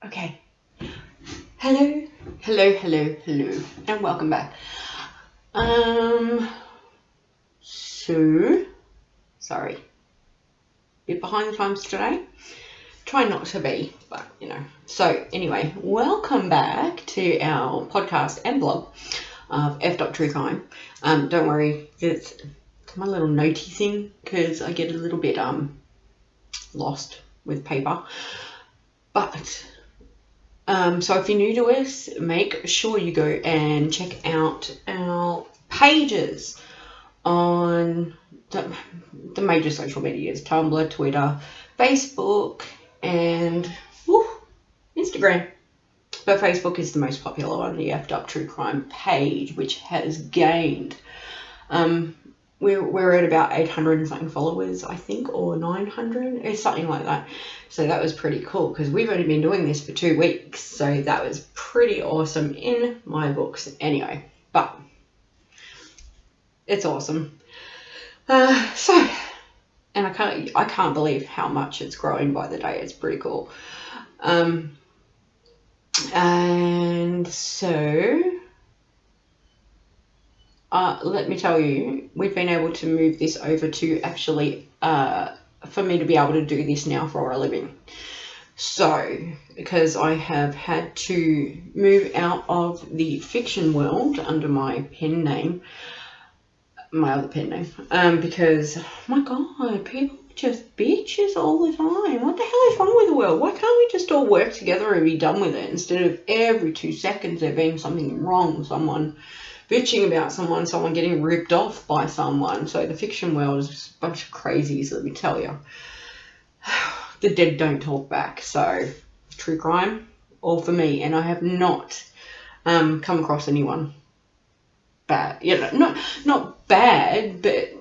Okay. Hello, and welcome back. Sorry, bit behind the times today. Try not to be, but So anyway, welcome back to our podcast and blog of F.True Crime. Don't worry, it's my little notey thing because I get a little bit lost with paper, but. So if you're new to us, make sure you go and check out our pages on the major social medias, Tumblr, Twitter, Facebook, and Instagram. But Facebook is the most popular one, the F.True Crime page, which has gained, we're at about 800 and something followers, I think, or 900, it's something like that. So that was pretty cool because we've only been doing this for 2 weeks. So that was pretty awesome in my books anyway. But it's awesome. And I can't believe how much it's growing by the day. It's pretty cool. And so let me tell you, we've been able to move this over to actually for me to be able to do this now for a living. So, because I have had to move out of the fiction world under my pen name, my other pen name, because, my God, people just bitches all the time. What the hell is wrong with the world? Why can't we just all work together and be done with it instead of every 2 seconds there being something wrong, someone bitching about someone getting ripped off by someone. So the fiction world is a bunch of crazies, let me tell you. The dead don't talk back. So true crime, all for me. And I have not come across anyone bad. Not bad, but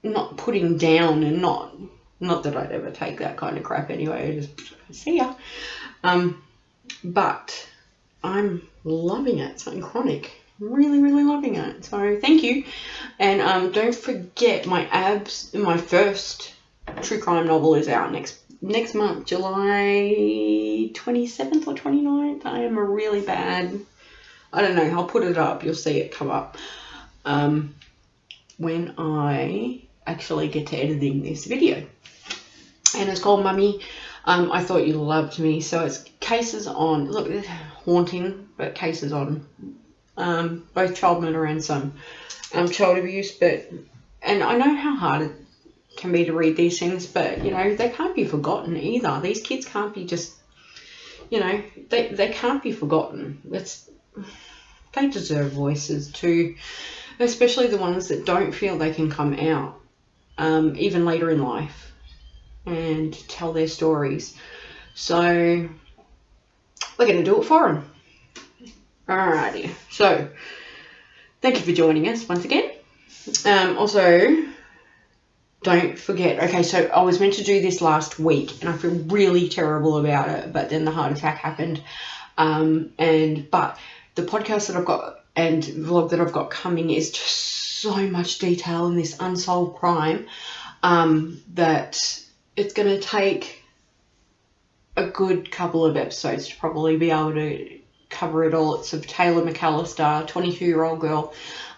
not putting down, and not that I'd ever take that kind of crap anyway. Just see ya. But I'm loving it. Something chronic. Really, really loving it. So thank you. And don't forget my first true crime novel is out next month, July 27th or 29th. I am a really bad, I don't know, I'll put it up. You'll see it come up when I actually get to editing this video. And it's called Mummy, I Thought You Loved Me. So it's cases on, look, it's haunting, but cases on both child murder and some child abuse. And I know how hard it can be to read these things, but they can't be forgotten either. These kids can't be just, they can't be forgotten. They deserve voices too, especially the ones that don't feel they can come out even later in life and tell their stories. So we're going to do it for them. Alrighty, so thank you for joining us once again. Also, don't forget, okay, so I was meant to do this last week and I feel really terrible about it, but then the heart attack happened. But the podcast that I've got and vlog that I've got coming is just so much detail in this unsolved crime that it's going to take a good couple of episodes to probably be able to cover it all. It's of Taylor McAllister, 22-year-old girl.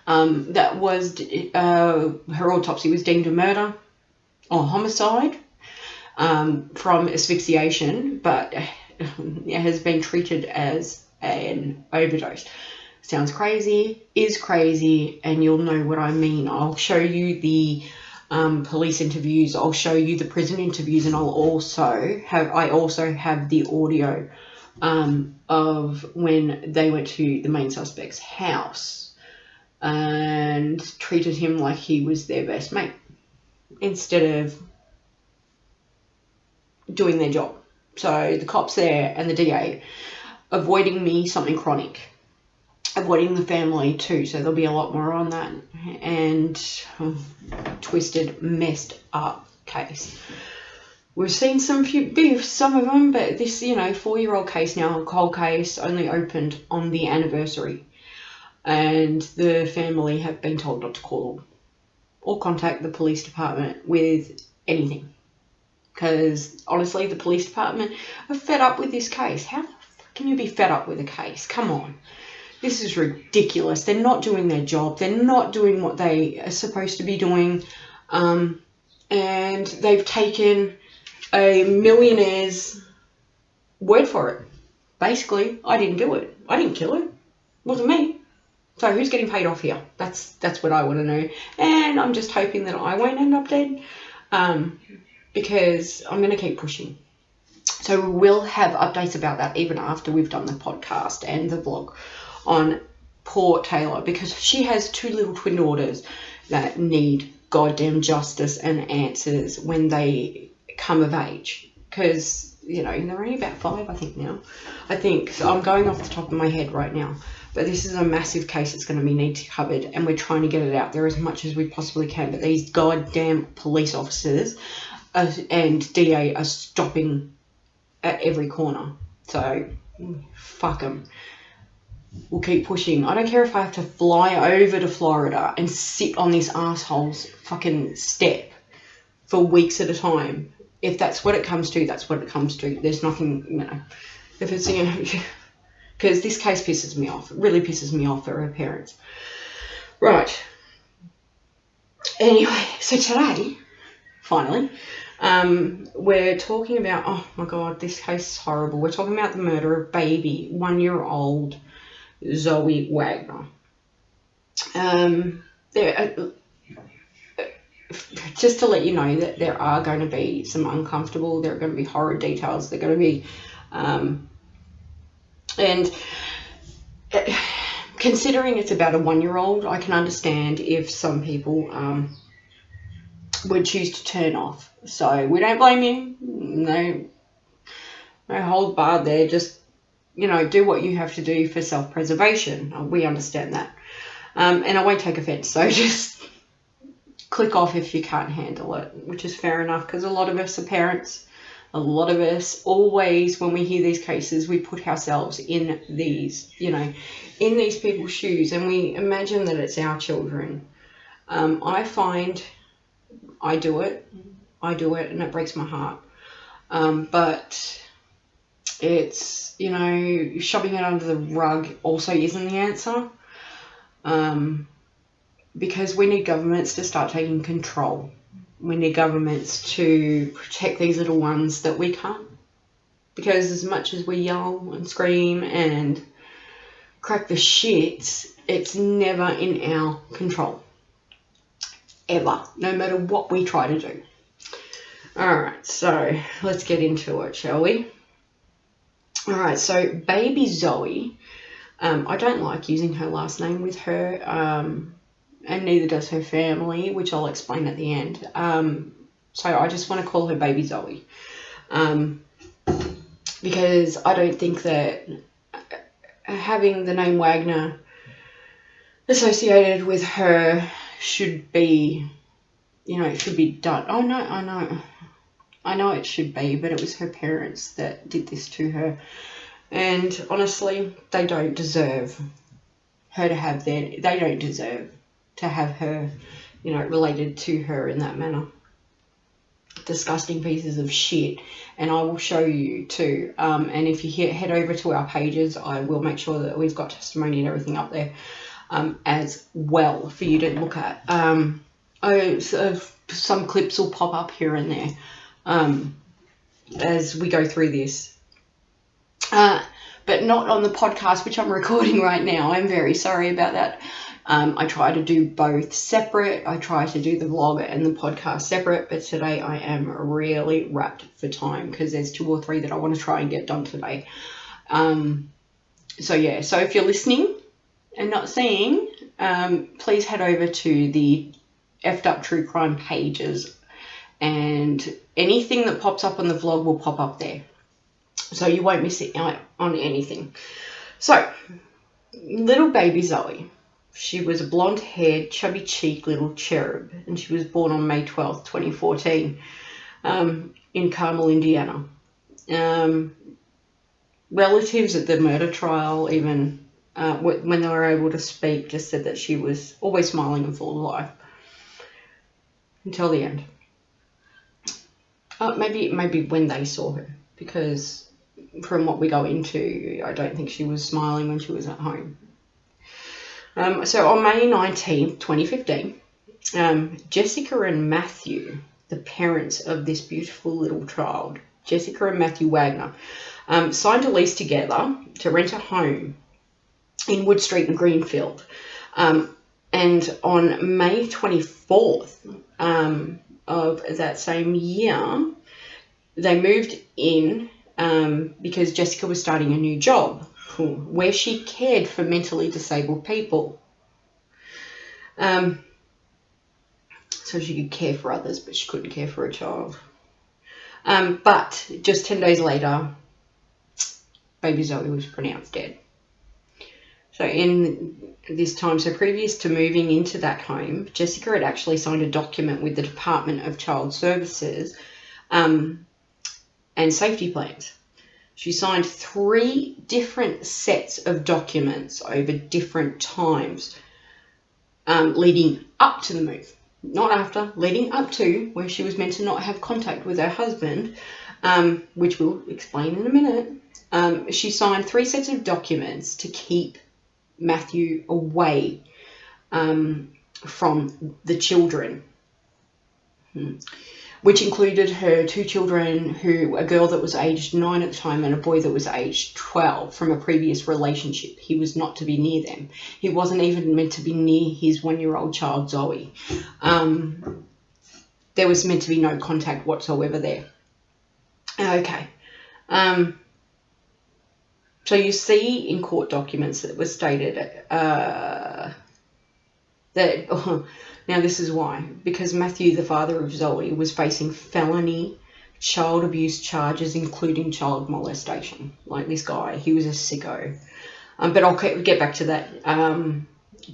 That was her autopsy was deemed a murder or homicide from asphyxiation, but it has been treated as an overdose. Sounds crazy, is crazy, and you'll know what I mean. I'll show you the police interviews. I'll show you the prison interviews, and I also have the audio of when they went to the main suspect's house and treated him like he was their best mate instead of doing their job. So the cops there and the DA avoiding me something chronic, avoiding the family too. So there'll be a lot more on that, and twisted, messed up case. We've seen some of them, but this, 4-year-old case now, a cold case, only opened on the anniversary. And the family have been told not to call or contact the police department with anything. Because, honestly, the police department are fed up with this case. How the can you be fed up with a case? Come on. This is ridiculous. They're not doing their job. They're not doing what they are supposed to be doing. And they've taken a millionaire's word for it. Basically, I didn't do it. I didn't kill her. It wasn't me. So who's getting paid off here? That's what I want to know. And I'm just hoping that I won't end up dead, because I'm going to keep pushing. So we will have updates about that even after we've done the podcast and the vlog on poor Taylor, because she has 2 little twin daughters that need goddamn justice and answers when they come of age. Because, you know, they're only about 5, I think, now. I think, so I'm going off the top of my head right now. But this is a massive case that's going to be need to covered, and we're trying to get it out there as much as we possibly can. But these goddamn police officers and DA are stopping at every corner. So, fuck them. We'll keep pushing. I don't care if I have to fly over to Florida and sit on this asshole's fucking step for weeks at a time. If that's what it comes to, that's what it comes to. There's nothing, you know, if it's, you know, because this case pisses me off. It really pisses me off for her parents. Right. Anyway, so today, finally, we're talking about, oh my God, this case is horrible. We're talking about the murder of baby, 1-year-old Zoey Wagner. Just to let you know that there are going to be some uncomfortable, there are going to be horror details, there are going to be, and considering it's about a 1-year-old, I can understand if some people would choose to turn off. So we don't blame you. No hold barred there. Just, you know, do what you have to do for self-preservation. We understand that. And I won't take offense. So just click off if you can't handle it, which is fair enough, because a lot of us are parents. A lot of us always, when we hear these cases, we put ourselves in these, you know, in these people's shoes, and we imagine that it's our children. I find I do it, and it breaks my heart. But it's, you know, shoving it under the rug also isn't the answer. Because we need governments to start taking control. We need governments to protect these little ones that we can't. Because as much as we yell and scream and crack the shits, it's never in our control. Ever. No matter what we try to do. Alright, so let's get into it, shall we? Alright, so baby Zoey, I don't like using her last name with her, and neither does her family, which I'll explain at the end. So I just want to call her baby Zoey, because I don't think that having the name Wagner associated with her should be, you know, it should be done. Oh no, I know it should be, but it was her parents that did this to her, and honestly, they don't deserve her to have they don't deserve to have her, you know, related to her in that manner. Disgusting pieces of shit, and I will show you too. And if you head over to our pages, I will make sure that we've got testimony and everything up there, as well for you to look at. So some clips will pop up here and there, as we go through this. But not on the podcast, which I'm recording right now. I'm very sorry about that. I try to do both separate. I try to do the vlog and the podcast separate, but today I am really wrapped for time because there's 2 or 3 that I want to try and get done today. So yeah, so if you're listening and not seeing, please head over to the Effed Up True Crime pages, and anything that pops up on the vlog will pop up there. So you won't miss out on anything. So, little baby Zoey. She was a blonde-haired, chubby-cheeked little cherub, and she was born on May 12th, 2014, in Carmel, Indiana. Relatives at the murder trial, even when they were able to speak, just said that she was always smiling and full of life until the end. Maybe when they saw her, because from what we go into, I don't think she was smiling when she was at home. So on May 19th, 2015, Jessica and Matthew, the parents of this beautiful little child, Jessica and Matthew Wagner, signed a lease together to rent a home in Wood Street in Greenfield. And on May 24th of that same year, they moved in because Jessica was starting a new job where she cared for mentally disabled people. So she could care for others, but she couldn't care for a child. But just 10 days later, baby Zoey was pronounced dead. So in this time, so previous to moving into that home, Jessica had actually signed a document with the Department of Child Services and safety plans. She signed 3 different sets of documents over different times leading up to the move. Not after, leading up to, where she was meant to not have contact with her husband, which we'll explain in a minute. She signed 3 sets of documents to keep Matthew away from the children, which included her 2 children, a girl that was aged 9 at the time and a boy that was aged 12 from a previous relationship. He was not to be near them. He wasn't even meant to be near his 1-year-old child, Zoey. There was meant to be no contact whatsoever there. Okay. So you see in court documents that it was stated that, now this is why, because Matthew, the father of Zoey, was facing felony child abuse charges, including child molestation. Like this guy, he was a sicko. But I'll get back to that,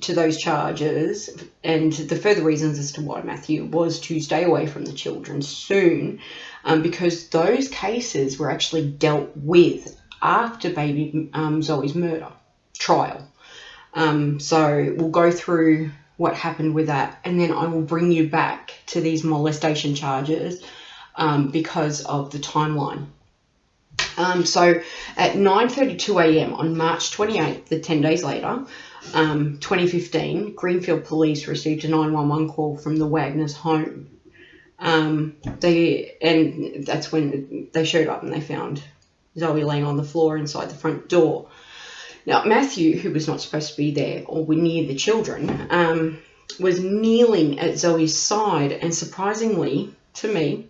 to those charges and the further reasons as to why Matthew was to stay away from the children soon, because those cases were actually dealt with after baby Zoey's murder trial. So we'll go through what happened with that, and then I will bring you back to these molestation charges because of the timeline. So at 9:32 a.m. on March 28th, the 10 days later, 2015, Greenfield police received a 911 call from the Wagner's home. And that's when they showed up and they found Zoey laying on the floor inside the front door. Now, Matthew, who was not supposed to be there or near the children, was kneeling at Zoey's side, and surprisingly to me,